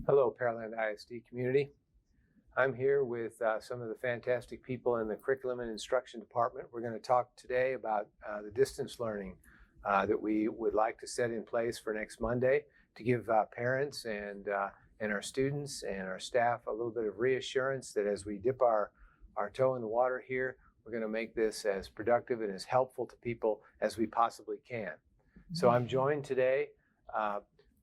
Hello, Pearland ISD community. I'm here with some of the fantastic people in the Curriculum and Instruction Department. We're going to talk today about the distance learning that we would like to set in place for next Monday to give parents and our students and our staff a little bit of reassurance that as we dip our toe in the water here, we're going to make this as productive and as helpful to people as we possibly can. So I'm joined today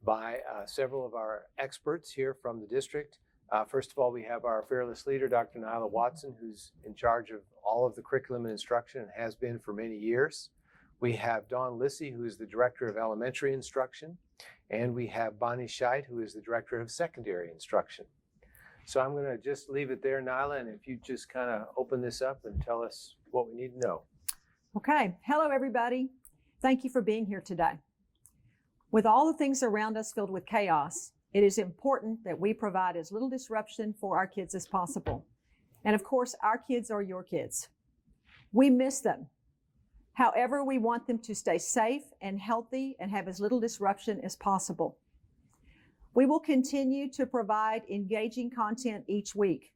by several of our experts here from the district. First of all, we have our fearless leader, Dr. Nyla Watson, who's in charge of all of the curriculum and instruction and has been for many years. We have Dawn Lissy, who is the director of elementary instruction, and we have Bonnie Scheit, who is the director of secondary instruction. So I'm going to just leave it there, Nyla, and if you just kind of open this up and tell us what we need to know. Okay. Hello, everybody. Thank you for being here today. With all the things around us filled with chaos, it is important that we provide as little disruption for our kids as possible. And of course, our kids are your kids. We miss them. However, we want them to stay safe and healthy and have as little disruption as possible. We will continue to provide engaging content each week.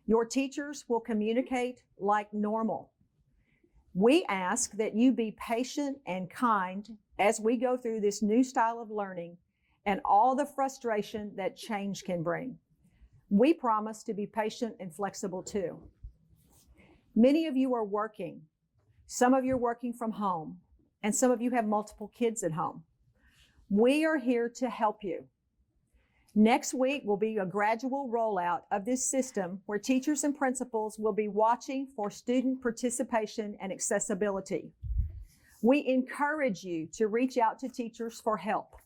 Your teachers will communicate like normal. We ask that you be patient and kind as we go through this new style of learning and all the frustration that change can bring. We promise to be patient and flexible too. Many of you are working. Some of you are working from home, and some of you have multiple kids at home. We are here to help you. Next week will be a gradual rollout of this system where teachers and principals will be watching for student participation and accessibility. We encourage you to reach out to teachers for help.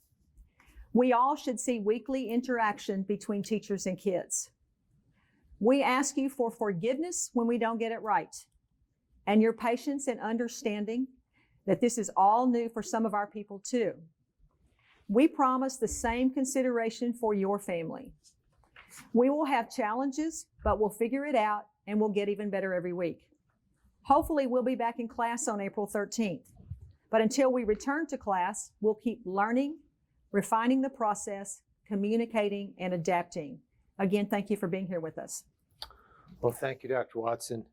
We all should see weekly interaction between teachers and kids. We ask you for forgiveness when we don't get it right, and your patience and understanding that this is all new for some of our people too. We promise the same consideration for your family. We will have challenges, but we'll figure it out and we'll get even better every week. Hopefully, we'll be back in class on April 13th. But until we return to class, we'll keep learning, refining the process, communicating, and adapting. Again, thank you for being here with us. Well, thank you, Dr. Watson.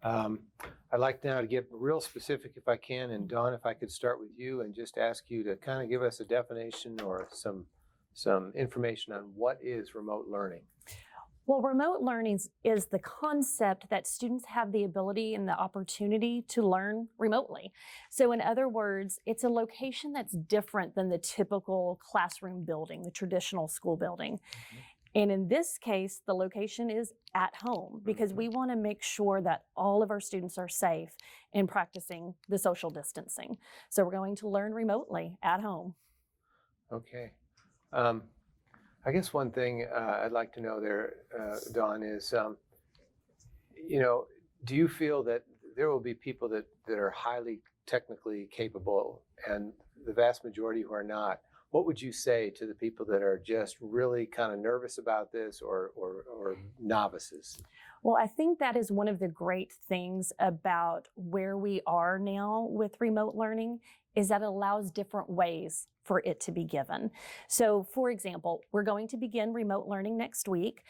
I'd like now to get real specific if I can, and Dawn, if I could start with you and just ask you to kind of give us a definition or some information on what is remote learning. Well, remote learning is the concept that students have the ability and the opportunity to learn remotely. So in other words, it's a location that's different than the typical classroom building, the traditional school building. Mm-hmm. And in this case, the location is at home because we want to make sure that all of our students are safe in practicing the social distancing. So we're going to learn remotely at home. Okay. I guess one thing I'd like to know there, Dawn, is, do you feel that there will be people that are highly technically capable and the vast majority who are not? What would you say to the people that are just really kind of nervous about this or novices? Well, I think that is one of the great things about where we are now with remote learning is that it allows different ways for it to be given. So, for example, we're going to begin remote learning next week,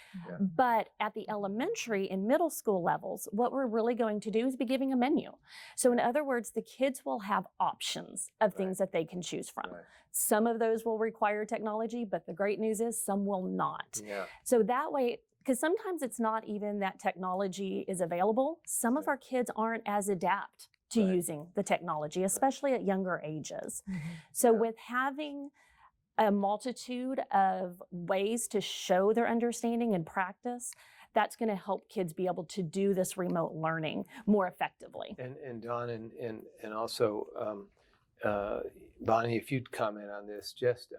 but at the elementary and middle school levels, what we're really going to do is be giving a menu. So in other words, the kids will have options of things that they can choose from. Right. Some of those will require technology, but the great news is some will not. Yeah. So that way, because sometimes it's not even that technology is available, some of our kids aren't as adept to using the technology, especially at younger ages. Mm-hmm. So with having a multitude of ways to show their understanding and practice, that's going to help kids be able to do this remote learning more effectively. And Dawn and also Bonnie, if you'd comment on this, just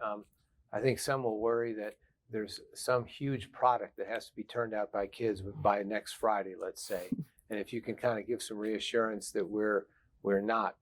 I think some will worry that there's some huge product that has to be turned out by kids by next Friday, let's say. And if you can kind of give some reassurance that we're not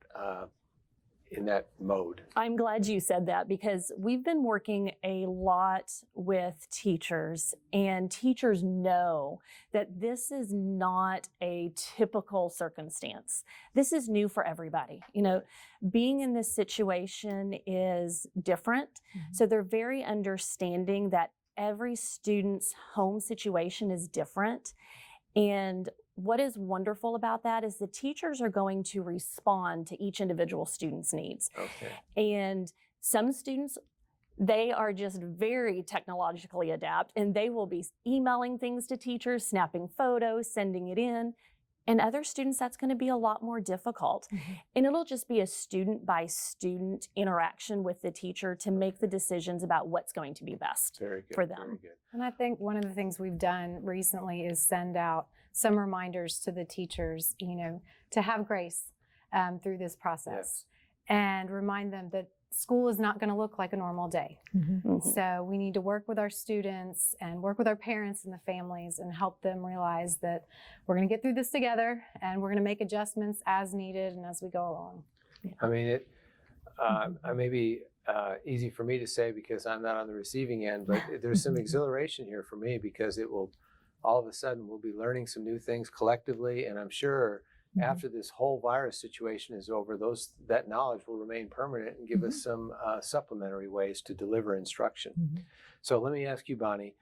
in that mode. I'm glad you said that because we've been working a lot with teachers, and teachers know that this is not a typical circumstance. This is new for everybody. You know, being in this situation is different. Mm-hmm. So they're very understanding that every student's home situation is different. And what is wonderful about that is the teachers are going to respond to each individual student's needs. Okay. And some students, they are just very technologically adept, and they will be emailing things to teachers, snapping photos, sending it in. And other students, that's going to be a lot more difficult. And it'll just be a student by student interaction with the teacher to make the decisions about what's going to be best Very good. for them. Very good. And I think one of the things we've done recently is send out some reminders to the teachers, to have grace through this process and remind them that school is not going to look like a normal day. Mhm. So we need to work with our students and work with our parents and the families and help them realize that we're going to get through this together and we're going to make adjustments as needed and as we go along. I mean, it may be easy for me to say because I'm not on the receiving end, but there's some exhilaration here for me because it will, all of a sudden, we'll be learning some new things collectively, and I'm sure after this whole virus situation is over, that knowledge will remain permanent and give us some supplementary ways to deliver instruction. So let me ask you, Bonnie,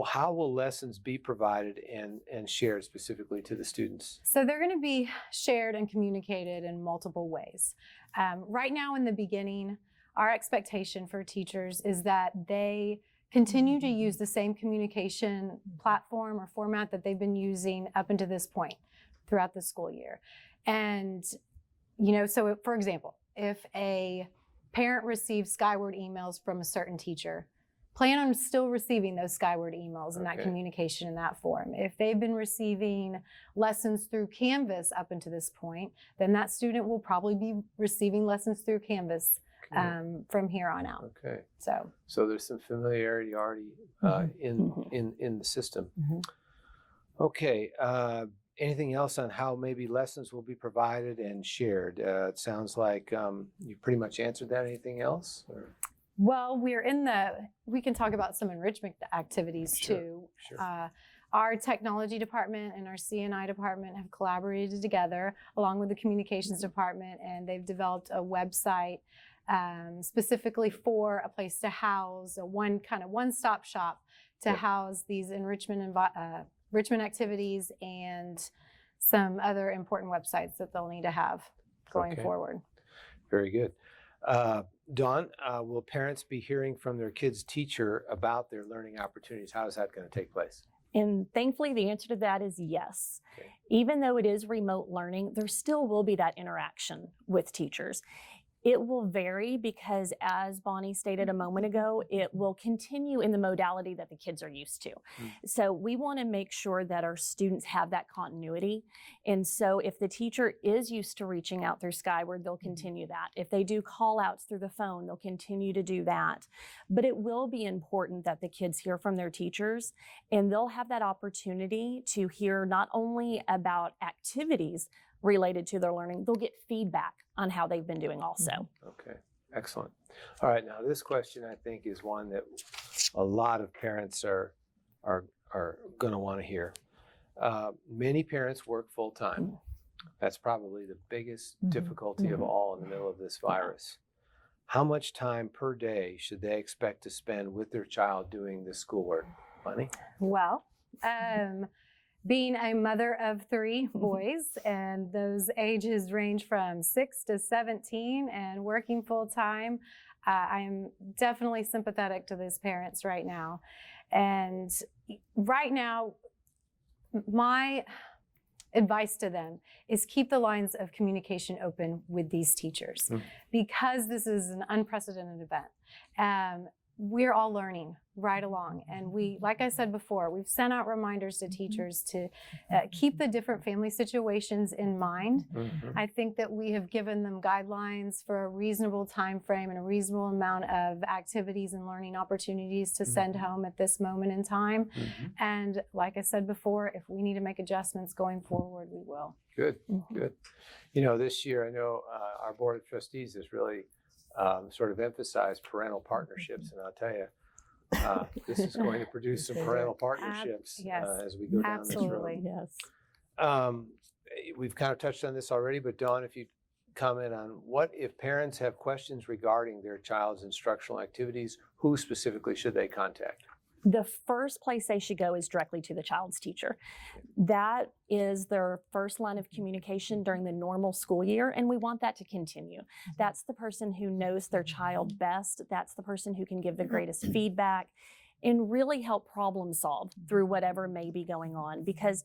how will lessons be provided and shared specifically to the students? So they're going to be shared and communicated in multiple ways. Right now in the beginning, our expectation for teachers is that they continue to use the same communication platform or format that they've been using up until this point throughout the school year. And, so for example, if a parent receives Skyward emails from a certain teacher, plan on still receiving those Skyward emails and that communication in that form. If they've been receiving lessons through Canvas up until this point, then that student will probably be receiving lessons through Canvas from here on out. Okay. So there's some familiarity already in the system. Okay. Anything else on how maybe lessons will be provided and shared? It sounds like you pretty much answered that. Anything else? Or? Well, we can talk about some enrichment activities too. Sure. Our technology department and our CNI department have collaborated together along with the communications department, and they've developed a website specifically for a place to house a one-stop shop to house these enrichment activities and some other important websites that they'll need to have going forward. Very good. Dawn, will parents be hearing from their kids' teacher about their learning opportunities? How is that going to take place? And thankfully, the answer to that is yes. Okay. Even though it is remote learning, there still will be that interaction with teachers. It will vary because, as Bonnie stated a moment ago, it will continue in the modality that the kids are used to. So we want to make sure that our students have that continuity. And so if the teacher is used to reaching out through Skyward, they'll continue that. If they do call outs through the phone, they'll continue to do that. But it will be important that the kids hear from their teachers, and they'll have that opportunity to hear not only about activities related to their learning, they'll get feedback on how they've been doing also. Okay, excellent. All right, now this question I think is one that a lot of parents are going to want to hear. Many parents work full time. That's probably the biggest difficulty of all in the middle of this virus. How much time per day should they expect to spend with their child doing this schoolwork? Bonnie? Well, being a mother of 3 boys, and those ages range from 6 to 17 and working full time, I am definitely sympathetic to those parents right now. And right now, my advice to them is keep the lines of communication open with these teachers because this is an unprecedented event. We're all learning right along. And we, like I said before, we've sent out reminders to teachers to keep the different family situations in mind. I think that we have given them guidelines for a reasonable time frame and a reasonable amount of activities and learning opportunities to send home at this moment in time. And like I said before, if we need to make adjustments going forward, we will. Good, good. This year, I know our Board of Trustees has really sort of emphasized parental partnerships, and I'll tell you, this is going to produce some parental partnerships as we go down this road. Yes. We've kind of touched on this already, but Dawn, if you comment on what if parents have questions regarding their child's instructional activities, who specifically should they contact? the first place they should go is directly to the child's teacher. That is their first line of communication during the normal school year, and we want that to continue. That's the person who knows their child best. That's the person who can give the greatest feedback and really help problem solve through whatever may be going on, because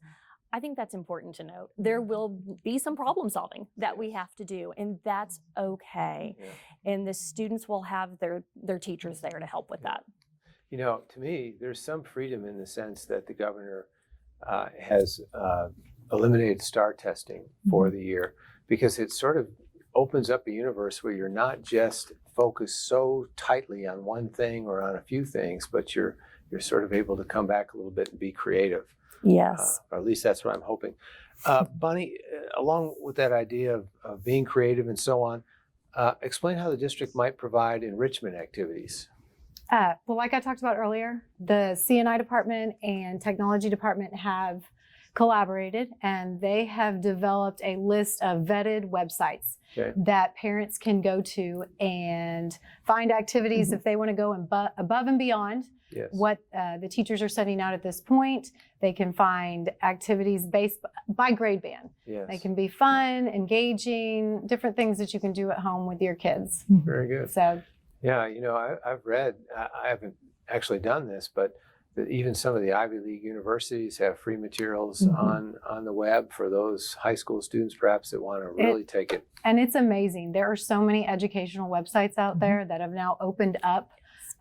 I think that's important to note. There will be some problem solving that we have to do, and that's okay. Yeah. And the students will have their teachers there to help with that. You know, to me, there's some freedom in the sense that the governor has eliminated STAR testing for the year, because it sort of opens up a universe where you're not just focused so tightly on one thing or on a few things, but you're sort of able to come back a little bit and be creative. Yes. Or at least that's what I'm hoping. Bonnie, along with that idea of being creative and so on, explain how the district might provide enrichment activities. Well, like I talked about earlier, the CNI department and technology department have collaborated, and they have developed a list of vetted websites that parents can go to and find activities if they want to go above and beyond what the teachers are setting out at this point. They can find activities based by grade band. They can be fun, engaging, different things that you can do at home with your kids. Very good. So, yeah, you know, I've read, I haven't actually done this, but that even some of the Ivy League universities have free materials on the web for those high school students perhaps that want to really take it. And it's amazing. There are so many educational websites out there that have now opened up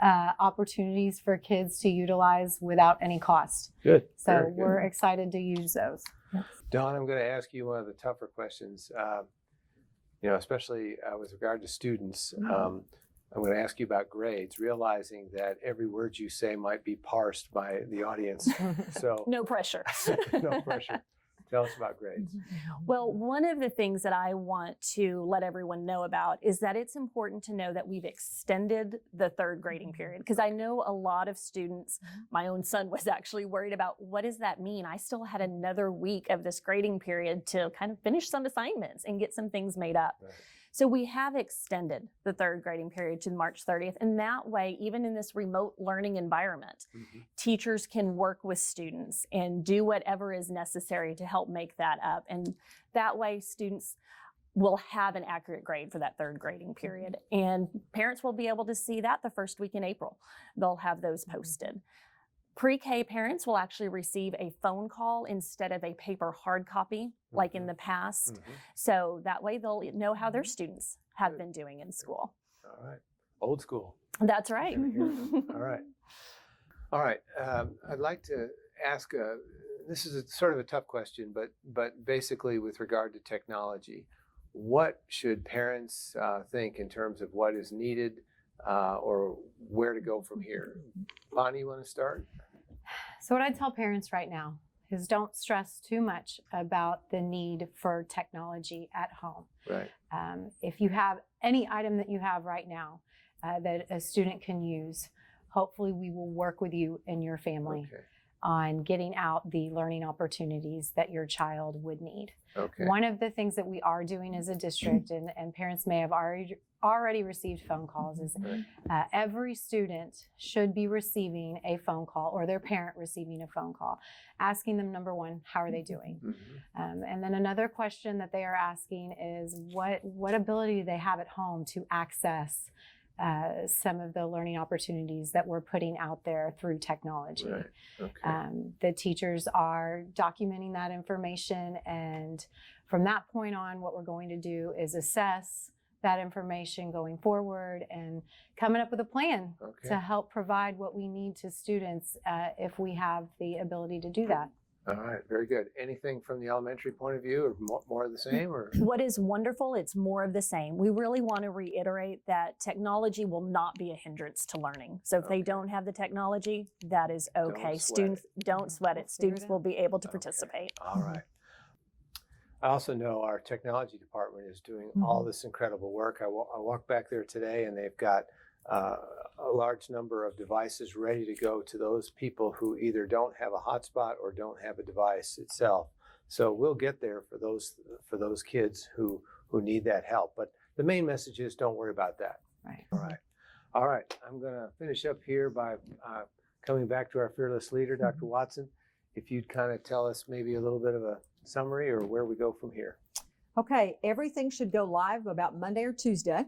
opportunities for kids to utilize without any cost. Good. So Very good. we're excited to use those. Dawn, I'm going to ask you one of the tougher questions, you know, especially with regard to students. I'm going to ask you about grades, realizing that every word you say might be parsed by the audience. So No pressure. no pressure. Tell us about grades. Well, one of the things that I want to let everyone know about is that it's important to know that we've extended the third grading period, because I know a lot of students, my own son was actually worried about, what does that mean? I still had another week of this grading period to kind of finish some assignments and get some things made up. Right. So we have extended the third grading period to March 30th. And that way, even in this remote learning environment, teachers can work with students and do whatever is necessary to help make that up. And that way, students will have an accurate grade for that third grading period. And parents will be able to see that the first week in April. They'll have those posted. Pre-K parents will actually receive a phone call instead of a paper hard copy like in the past. So that way they'll know how their students have been doing in school. All right. Old school. That's right. All right. All right. I'd like to ask, this is sort of a tough question, but basically with regard to technology, what should parents think in terms of what is needed or where to go from here? Bonnie, you want to start? So what I tell parents right now is don't stress too much about the need for technology at home. Right. If you have any item that you have right now that a student can use, hopefully we will work with you and your family on getting out the learning opportunities that your child would need. One of the things that we are doing as a district, and parents may have already received phone calls, is every student should be receiving a phone call, or their parent receiving a phone call, asking them, number one, how are they doing? And then another question that they are asking is, what ability do they have at home to access some of the learning opportunities that we're putting out there through technology. The teachers are documenting that information, and from that point on, what we're going to do is assess that information going forward and coming up with a plan to help provide what we need to students if we have the ability to do that. All right, very good. Anything from the elementary point of view, or more of the same? Or what is wonderful, it's more of the same. We really want to reiterate that technology will not be a hindrance to learning. So if they don't have the technology, that is okay. Students, don't sweat it. Students will be able to participate. All right. I also know our technology department is doing all this incredible work. I walked back there today, and they've got a large number of devices ready to go to those people who either don't have a hotspot or don't have a device itself. So we'll get there for those kids who need that help. But the main message is, don't worry about that. Right. All right. I'm going to finish up here by coming back to our fearless leader, Dr. Watson, if you'd kind of tell us maybe a little bit of a summary or where we go from here. Okay, everything should go live about Monday or Tuesday.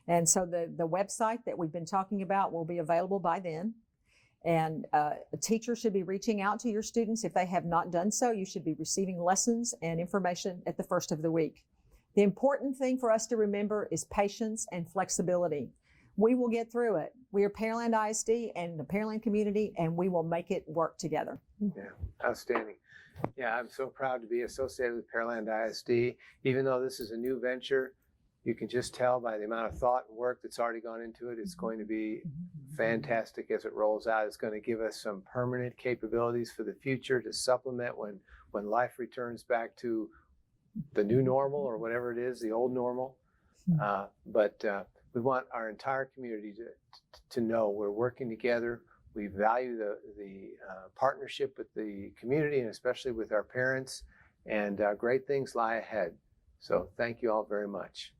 And so the website that we've been talking about will be available by then. And a teacher should be reaching out to your students. If they have not done so, you should be receiving lessons and information at the first of the week. The important thing for us to remember is patience and flexibility. We will get through it. We are Pearland ISD and the Pearland community, and we will make it work together. Yeah, outstanding. Yeah, I'm so proud to be associated with Pearland ISD. Even though this is a new venture, you can just tell by the amount of thought and work that's already gone into it. It's going to be fantastic as it rolls out. It's going to give us some permanent capabilities for the future to supplement when life returns back to the new normal or whatever it is, the old normal. But we want our entire community to know we're working together. We value the partnership with the community and especially with our parents, and great things lie ahead. So thank you all very much.